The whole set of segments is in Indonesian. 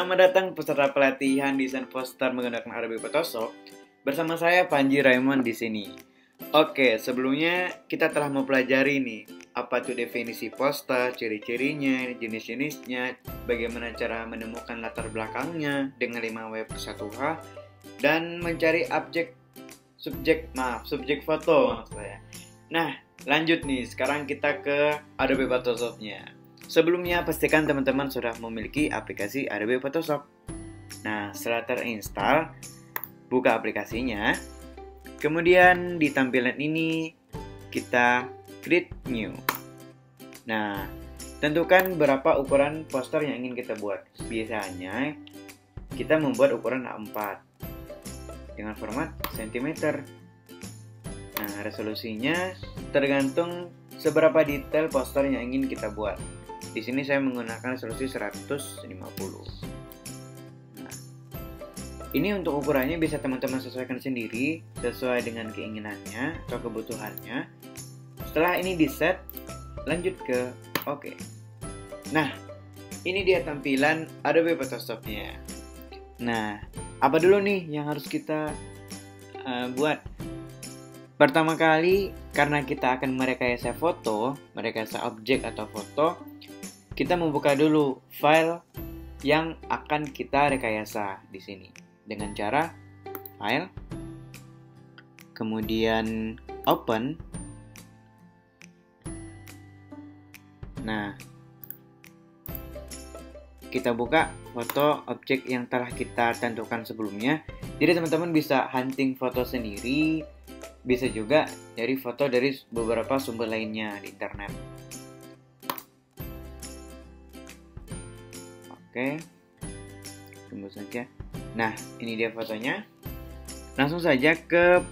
Selamat datang peserta pelatihan desain poster menggunakan Adobe Photoshop. Bersama saya Panji Raymond di sini. Oke, sebelumnya kita telah mempelajari nih apa itu definisi poster, ciri-cirinya, jenis-jenisnya, bagaimana cara menemukan latar belakangnya dengan 5W per 1H, dan mencari subjek foto maksud saya. Nah, lanjut nih, sekarang kita ke Adobe Photoshop-nya. Sebelumnya pastikan teman-teman sudah memiliki aplikasi Adobe Photoshop. Nah, setelah terinstall, buka aplikasinya. Kemudian di tampilan ini kita create new. Nah, tentukan berapa ukuran poster yang ingin kita buat. Biasanya kita membuat ukuran A4 dengan format cm. Nah, resolusinya tergantung seberapa detail poster yang ingin kita buat. Di sini saya menggunakan resolusi 150. Nah, ini untuk ukurannya bisa teman-teman sesuaikan sendiri sesuai dengan keinginannya atau kebutuhannya. Setelah ini di set, lanjut ke OK. Nah, ini dia tampilan Adobe Photoshop-nya. Nah, apa dulu nih yang harus kita buat? Pertama kali, karena kita akan merekayasa foto, merekayasa objek atau foto, kita membuka dulu file yang akan kita rekayasa di sini dengan cara file, kemudian open. Nah, kita buka foto objek yang telah kita tentukan sebelumnya. Jadi teman-teman bisa hunting foto sendiri, bisa juga dari foto dari beberapa sumber lainnya di internet. Oke, tunggu saja. Nah, ini dia fotonya. Langsung saja ke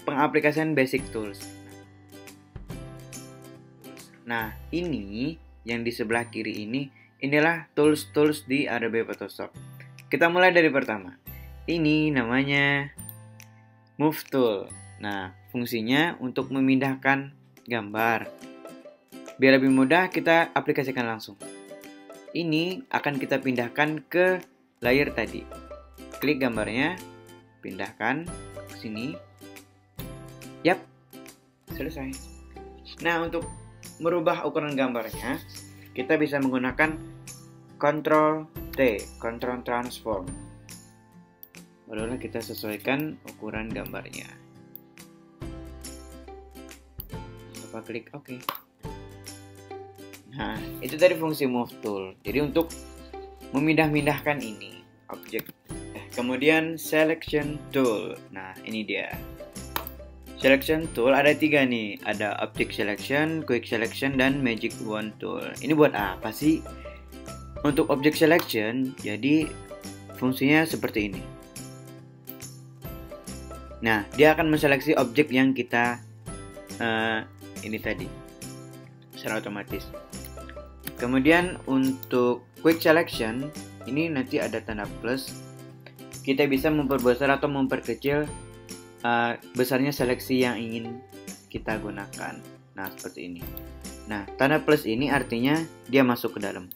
pengaplikasian Basic Tools. Nah, ini yang di sebelah kiri ini, inilah tools-tools di Adobe Photoshop. Kita mulai dari pertama. Ini namanya Move Tool. Nah, fungsinya untuk memindahkan gambar. Biar lebih mudah, kita aplikasikan langsung. Ini akan kita pindahkan ke layer tadi. Klik gambarnya, pindahkan ke sini. Yap, selesai. Nah, untuk merubah ukuran gambarnya, kita bisa menggunakan Ctrl T, Control Transform. Barulah kita sesuaikan ukuran gambarnya. Lupa klik OK. Nah, itu tadi fungsi Move Tool. Jadi untuk memindah-mindahkan ini objek. Kemudian Selection Tool. Nah, ini dia. Selection Tool ada 3 nih. Ada Object Selection, Quick Selection, dan Magic Wand Tool. Ini buat apa sih? Untuk Object Selection, jadi fungsinya seperti ini. Nah, dia akan menseleksi objek yang kita ini tadi secara otomatis. Kemudian untuk Quick Selection, ini nanti ada tanda plus. Kita bisa memperbesar atau memperkecil besarnya seleksi yang ingin kita gunakan. Nah, seperti ini. Nah, tanda plus ini artinya dia masuk ke dalam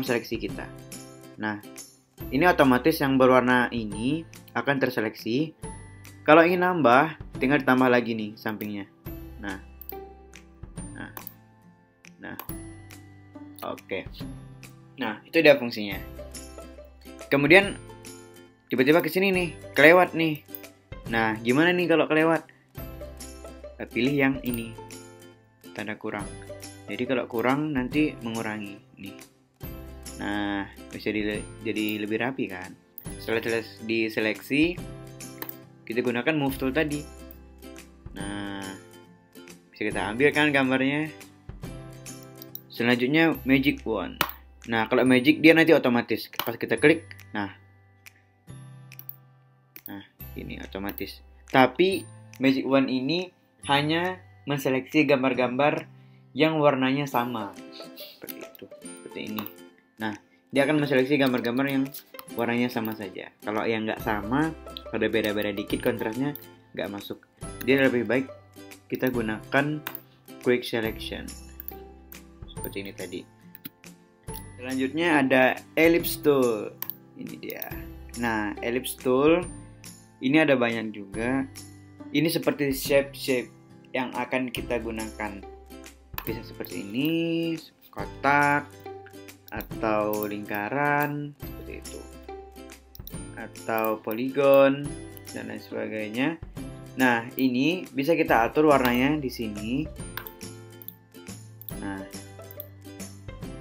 seleksi kita. Nah, ini otomatis yang berwarna ini akan terseleksi. Kalau ingin nambah, tinggal ditambah lagi nih sampingnya. Nah. Oke. Nah, itu dia fungsinya. Kemudian tiba-tiba ke sini nih, kelewat nih. Nah, gimana nih kalau kelewat? Pilih yang ini. Tanda kurang. Jadi kalau kurang nanti mengurangi nih. Nah, bisa jadi lebih rapi kan? Setelah diseleksi, kita gunakan Move Tool tadi. Nah, bisa kita ambil kan gambarnya. Selanjutnya Magic Wand. Nah, kalau Magic dia nanti otomatis pas kita klik. Nah, ini otomatis. Tapi Magic Wand ini hanya menseleksi gambar-gambar yang warnanya sama. Seperti itu, seperti ini. Nah, dia akan menseleksi gambar-gambar yang warnanya sama saja. Kalau yang nggak sama, ada beda-beda dikit kontrasnya nggak masuk. Dia lebih baik kita gunakan Quick Selection. Seperti ini tadi. Selanjutnya ada ellipse tool. Ini dia. Nah, ellipse tool ini ada banyak juga. Ini seperti shape yang akan kita gunakan. Bisa seperti ini, kotak, atau lingkaran, seperti itu. Atau poligon, dan lain sebagainya. Nah, ini bisa kita atur warnanya di sini. Nah,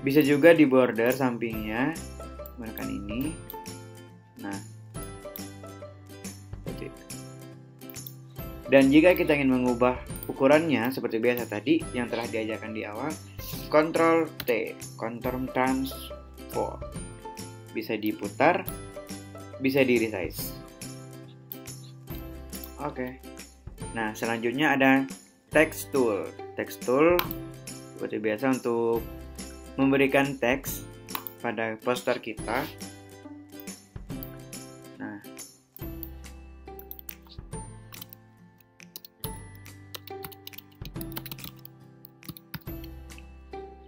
bisa juga di border sampingnya menggunakan ini. Nah, seperti itu. Dan jika kita ingin mengubah ukurannya seperti biasa tadi yang telah diajarkan di awal, Ctrl T, contour transform. Bisa diputar, bisa di resize. Oke. Nah, selanjutnya ada text tool. Text tool seperti biasa untuk memberikan teks pada poster kita. Nah,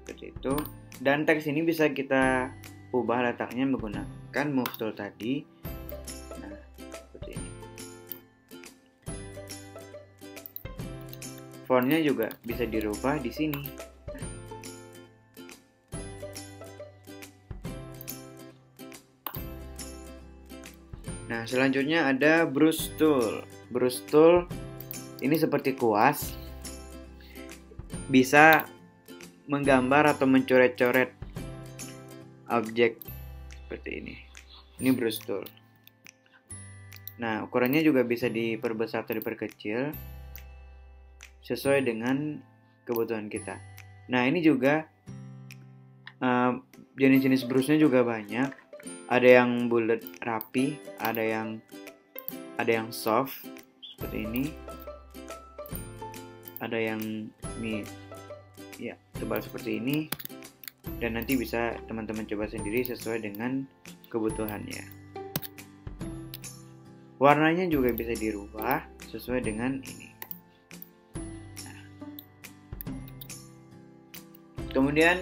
seperti itu. Dan teks ini bisa kita ubah letaknya menggunakan move tool tadi. Nah, seperti ini. Fontnya juga bisa dirubah di sini. Nah, selanjutnya ada brush tool. Brush tool ini seperti kuas. Bisa menggambar atau mencoret-coret objek seperti ini. Ini brush tool. Nah, ukurannya juga bisa diperbesar atau diperkecil sesuai dengan kebutuhan kita. Nah, ini juga jenis-jenis brushnya juga banyak. Ada yang bulat rapi, ada yang soft seperti ini, ada yang ya tebal seperti ini, dan nanti bisa teman-teman coba sendiri sesuai dengan kebutuhannya. Warnanya juga bisa dirubah sesuai dengan ini. Kemudian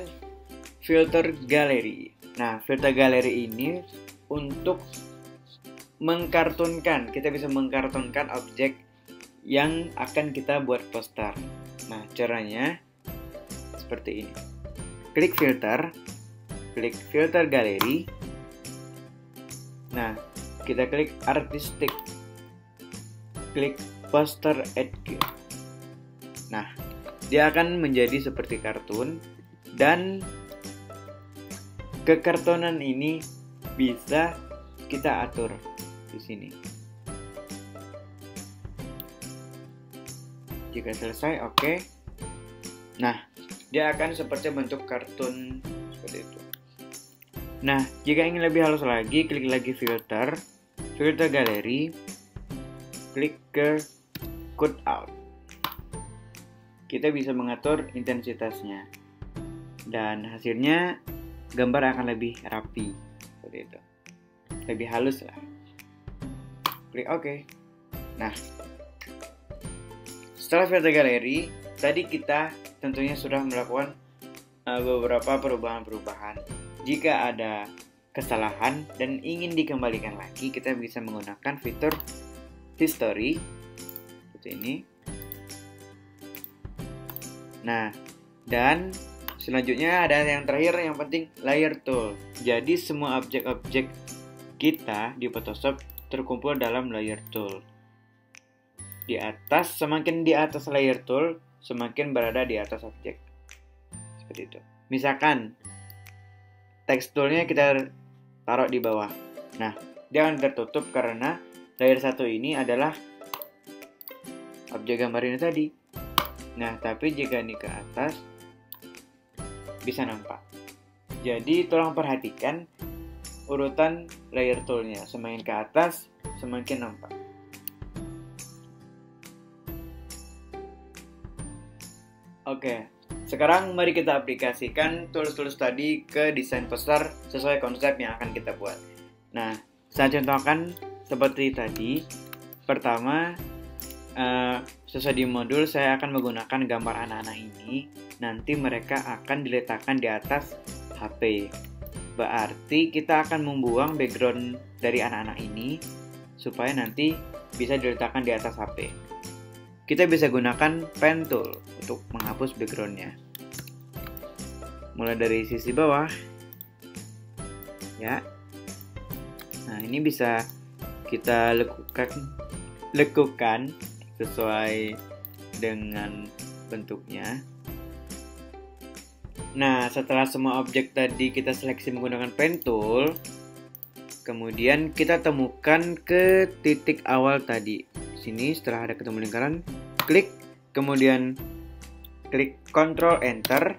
filter galeri. Nah, filter galeri ini untuk mengkartunkan. Kita bisa mengkartunkan objek yang akan kita buat poster. Nah, caranya seperti ini. Klik filter galeri. Nah, kita klik artistic. Klik poster edge. Nah, dia akan menjadi seperti kartun. Dan kekartonan ini bisa kita atur di sini. Jika selesai, oke. Nah, dia akan seperti bentuk kartun seperti itu. Nah, jika ingin lebih halus lagi, klik lagi filter galeri, klik ke cut out. Kita bisa mengatur intensitasnya. Dan hasilnya gambar akan lebih rapi seperti itu, lebih halus lah. Klik OK. Nah, setelah filter galeri tadi kita tentunya sudah melakukan beberapa perubahan. Jika ada kesalahan dan ingin dikembalikan lagi, kita bisa menggunakan fitur history seperti ini. Nah, dan selanjutnya ada yang terakhir yang penting, layer tool. Jadi semua objek-objek kita di Photoshop terkumpul dalam layer tool. Di atas, semakin di atas layer tool, semakin berada di atas objek. Seperti itu. Misalkan text toolnya kita taruh di bawah. Nah, dia akan tertutup karena layer 1 ini adalah objek gambar ini tadi. Nah, tapi jika ini ke atas, bisa nampak. Jadi tolong perhatikan urutan layer toolnya. Semakin ke atas, semakin nampak. Oke, sekarang mari kita aplikasikan tools-tools tadi ke desain poster sesuai konsep yang akan kita buat. Nah, saya contohkan seperti tadi. Pertama, sesuai di modul, saya akan menggunakan gambar anak-anak ini. Nanti mereka akan diletakkan di atas HP. Berarti kita akan membuang background dari anak-anak ini supaya nanti bisa diletakkan di atas HP. Kita bisa gunakan pen tool untuk menghapus backgroundnya. Mulai dari sisi bawah, ya. Nah, ini bisa kita lekukan sesuai dengan bentuknya. Nah, setelah semua objek tadi kita seleksi menggunakan pen tool, kemudian kita temukan ke titik awal tadi. Sini setelah ada ketemu lingkaran, klik, kemudian klik Ctrl Enter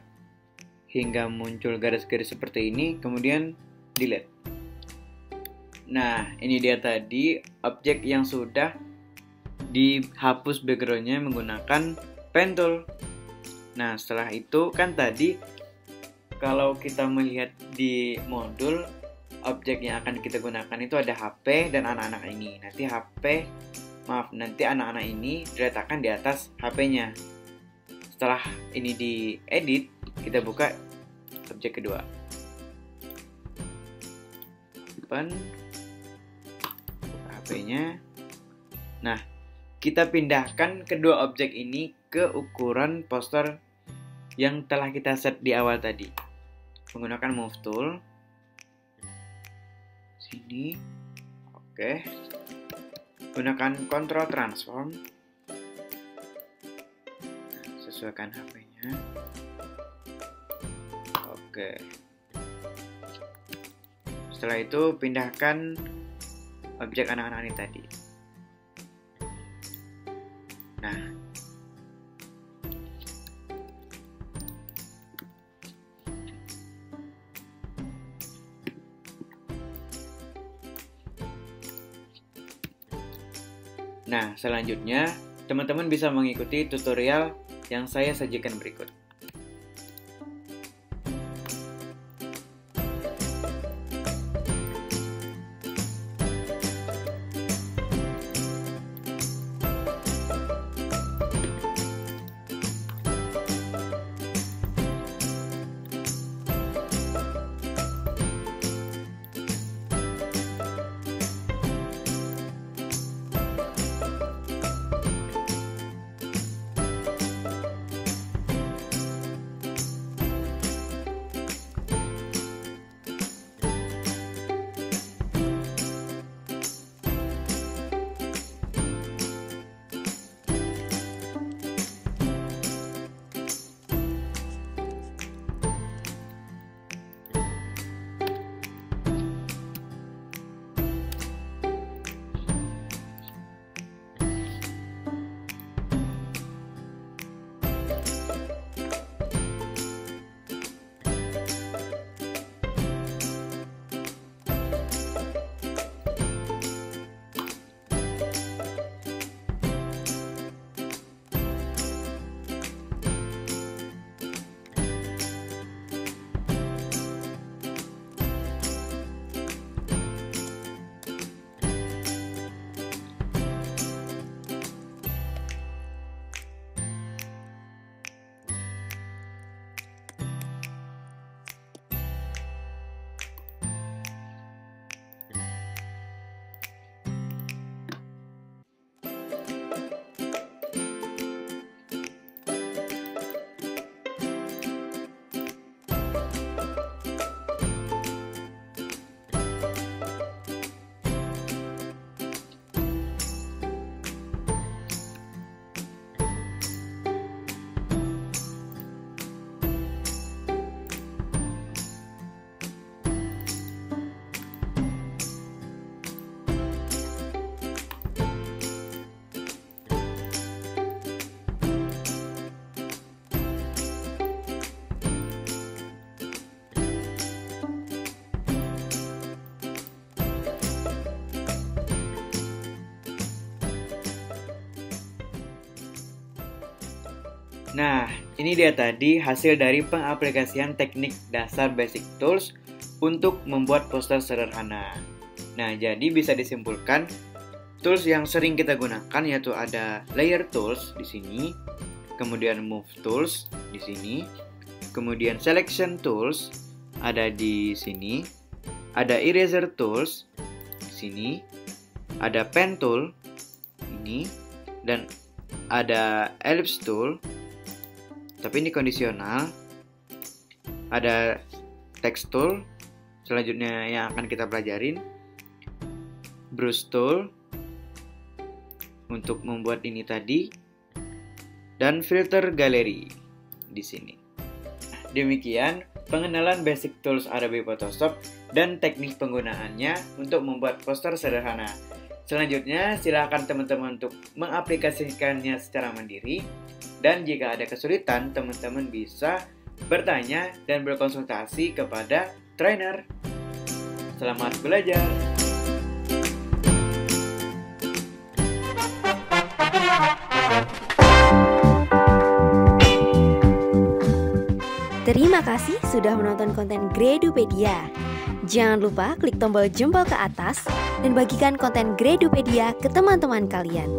hingga muncul garis-garis seperti ini, kemudian delete. Nah, ini dia tadi objek yang sudah dihapus backgroundnya menggunakan pen tool. Nah, setelah itu kan tadi kalau kita melihat di modul, objek yang akan kita gunakan itu ada HP dan anak-anak ini. Nanti anak-anak ini diletakkan di atas HP-nya. Setelah ini diedit, kita buka objek kedua. Open, buka HP-nya. Nah, kita pindahkan kedua objek ini ke ukuran poster yang telah kita set di awal tadi. Menggunakan Move Tool. Sini. Oke. Gunakan Ctrl Transform. Sesuaikan HP-nya. Oke. Setelah itu pindahkan objek anak-anak ini tadi. Nah, selanjutnya teman-teman bisa mengikuti tutorial yang saya sajikan berikut. Nah, ini dia tadi hasil dari pengaplikasian teknik dasar Basic Tools untuk membuat poster sederhana. Nah, jadi bisa disimpulkan tools yang sering kita gunakan yaitu ada Layer Tools di sini, kemudian Move Tools di sini, kemudian Selection Tools, ada di sini. Ada eraser tools di sini. Ada pen tool ini, dan ada ellipse tool. Tapi ini kondisional. Ada text tool selanjutnya yang akan kita pelajarin. Brush tool untuk membuat ini tadi, dan filter galeri di sini. Demikian pengenalan basic tools Adobe Photoshop dan teknik penggunaannya untuk membuat poster sederhana. Selanjutnya, silakan teman-teman untuk mengaplikasikannya secara mandiri. Dan jika ada kesulitan, teman-teman bisa bertanya dan berkonsultasi kepada trainer. Selamat belajar! Terima kasih sudah menonton konten Gradupedia. Jangan lupa klik tombol jempol ke atas dan bagikan konten Gradupedia ke teman-teman kalian.